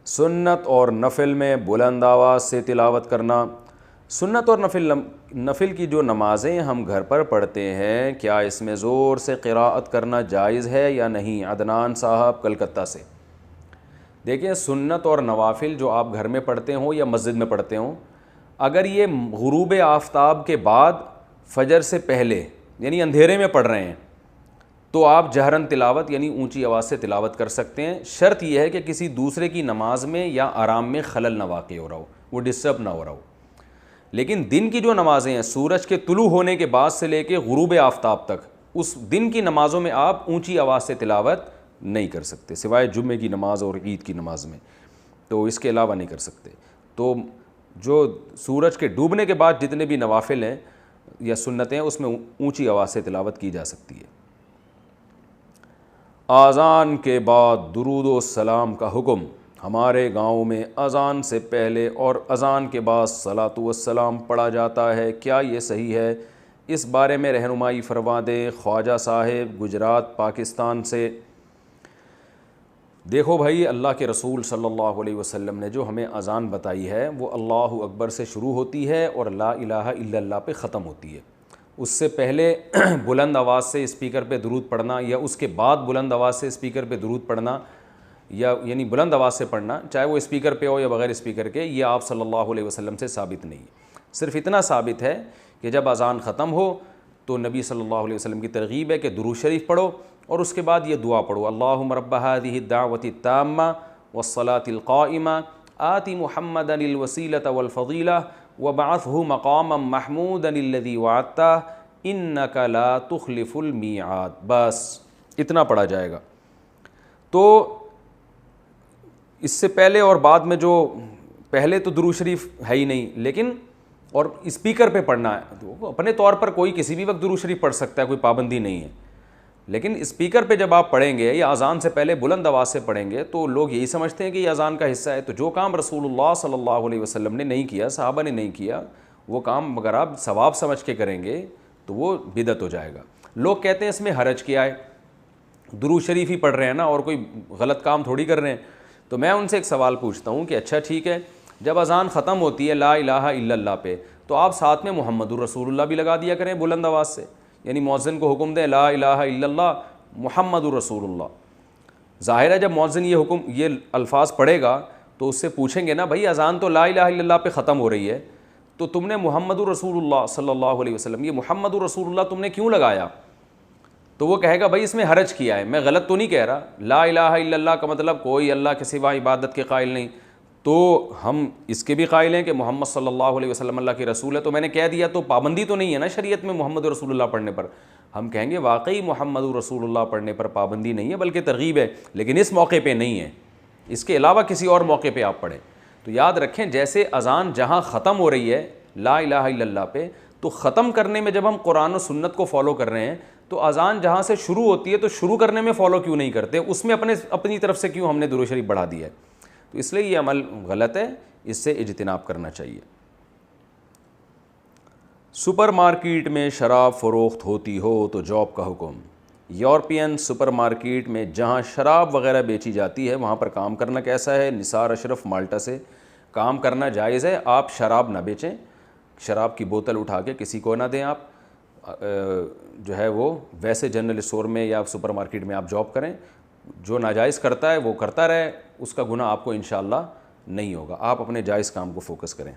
سنت اور نفل میں بلند آواز سے تلاوت کرنا. سنت اور نفل کی جو نمازیں ہم گھر پر پڑھتے ہیں کیا اس میں زور سے قراءت کرنا جائز ہے یا نہیں؟ عدنان صاحب کلکتہ سے. دیکھیں سنت اور نوافل جو آپ گھر میں پڑھتے ہوں یا مسجد میں پڑھتے ہوں، اگر یہ غروب آفتاب کے بعد فجر سے پہلے یعنی اندھیرے میں پڑھ رہے ہیں تو آپ جہرن تلاوت یعنی اونچی آواز سے تلاوت کر سکتے ہیں. شرط یہ ہے کہ کسی دوسرے کی نماز میں یا آرام میں خلل نہ واقع ہو رہا ہو، وہ ڈسٹرب نہ ہو رہا ہو. لیکن دن کی جو نمازیں ہیں سورج کے طلوع ہونے کے بعد سے لے کے غروب آفتاب تک، اس دن کی نمازوں میں آپ اونچی آواز سے تلاوت نہیں کر سکتے سوائے جمعے کی نماز اور عید کی نماز میں، تو اس کے علاوہ نہیں کر سکتے. تو جو سورج کے ڈوبنے کے بعد جتنے بھی نوافل ہیں یا سنتیں ہیں اس میں اونچی آواز سے تلاوت کی جا سکتی ہے. اذان کے بعد درود و سلام کا حکم. ہمارے گاؤں میں اذان سے پہلے اور اذان کے بعد صلاۃ والسلام پڑھا جاتا ہے، کیا یہ صحیح ہے؟ اس بارے میں رہنمائی فرما دیں. خواجہ صاحب گجرات پاکستان سے. دیکھو بھائی، اللہ کے رسول صلی اللہ علیہ وسلم نے جو ہمیں اذان بتائی ہے وہ اللہ اکبر سے شروع ہوتی ہے اور لا الہ الا اللہ پہ ختم ہوتی ہے. اس سے پہلے بلند آواز سے اسپیکر پہ درود پڑھنا یا اس کے بعد بلند آواز سے اسپیکر پہ درود پڑھنا یا یعنی بلند آواز سے پڑھنا چاہے وہ اسپیکر پہ ہو یا بغیر اسپیکر کے، یہ آپ صلی اللہ علیہ وسلم سے ثابت نہیں ہے. صرف اتنا ثابت ہے کہ جب اذان ختم ہو تو نبی صلی اللہ علیہ وسلم کی ترغیب ہے کہ درود شریف پڑھو اور اس کے بعد یہ دعا پڑھو، اللہم رب هذه الدعوة التامة والصلاة القائمة آت محمدا الوسیلة والفضیلة وبعثه مقاما محمودا الذی وعدته انک لا تخلف المیعاد. بس اتنا پڑھا جائے گا. تو اس سے پہلے اور بعد میں جو پہلے تو درود شریف ہے ہی نہیں، لیکن اور اسپیکر پہ پڑھنا ہے تو اپنے طور پر کوئی کسی بھی وقت درود شریف پڑھ سکتا ہے، کوئی پابندی نہیں ہے. لیکن اسپیکر پہ جب آپ پڑھیں گے یا اذان سے پہلے بلند آواز سے پڑھیں گے تو لوگ یہی سمجھتے ہیں کہ یہ اذان کا حصہ ہے. تو جو کام رسول اللہ صلی اللہ علیہ وسلم نے نہیں کیا، صحابہ نے نہیں کیا، وہ کام اگر آپ ثواب سمجھ کے کریں گے تو وہ بدعت ہو جائے گا. لوگ کہتے ہیں اس میں حرج کیا ہے، درود شریف ہی پڑھ رہے ہیں نا اور کوئی غلط کام تھوڑی کر رہے ہیں. تو میں ان سے ایک سوال پوچھتا ہوں کہ اچھا ٹھیک ہے، جب اذان ختم ہوتی ہے لا الہ الا اللہ پہ تو آپ ساتھ میں محمد الرسول اللہ بھی لگا دیا کریں بلند آواز سے، یعنی مؤذن کو حکم دیں لا الہ الا اللہ محمد الرسول اللہ. ظاہر ہے جب مؤذن یہ الفاظ پڑھے گا تو اس سے پوچھیں گے نا بھائی اذان تو لا الہ الا اللہ پہ ختم ہو رہی ہے تو تم نے محمد الرسول اللہ صلی اللہ علیہ وسلم یہ محمد الرسول اللہ تم نے کیوں لگایا؟ تو وہ کہے گا بھائی اس میں حرج کیا ہے، میں غلط تو نہیں کہہ رہا، لا الہ الا اللہ کا مطلب کوئی اللہ کے سوا عبادت کے قائل نہیں، تو ہم اس کے بھی قائل ہیں کہ محمد صلی اللہ علیہ وسلم اللہ کے رسول ہے. تو میں نے کہہ دیا تو پابندی تو نہیں ہے نا شریعت میں محمد رسول اللہ پڑھنے پر. ہم کہیں گے واقعی محمد رسول اللہ پڑھنے پر پابندی نہیں ہے بلکہ ترغیب ہے، لیکن اس موقع پہ نہیں ہے، اس کے علاوہ کسی اور موقع پہ آپ پڑھیں. تو یاد رکھیں جیسے اذان جہاں ختم ہو رہی ہے لا الہ الا اللہ پہ، تو ختم کرنے میں جب ہم قرآن و سنت کو فالو کر رہے ہیں تو اذان جہاں سے شروع ہوتی ہے تو شروع کرنے میں فالو کیوں نہیں کرتے، اس میں اپنی طرف سے کیوں ہم نے درود شریف بڑھا دیا ہے؟ تو اس لیے یہ عمل غلط ہے، اس سے اجتناب کرنا چاہیے. سپر مارکیٹ میں شراب فروخت ہوتی ہو تو جاب کا حکم. یورپین سپر مارکیٹ میں جہاں شراب وغیرہ بیچی جاتی ہے وہاں پر کام کرنا کیسا ہے؟ نثار اشرف مالٹا سے. کام کرنا جائز ہے، آپ شراب نہ بیچیں، شراب کی بوتل اٹھا کے کسی کو نہ دیں. آپ جو ہے وہ ویسے جنرل اسٹور میں یا سپر مارکیٹ میں آپ جاب کریں. جو ناجائز کرتا ہے وہ کرتا رہے، اس کا گناہ آپ کو انشاءاللہ نہیں ہوگا. آپ اپنے جائز کام کو فوکس کریں.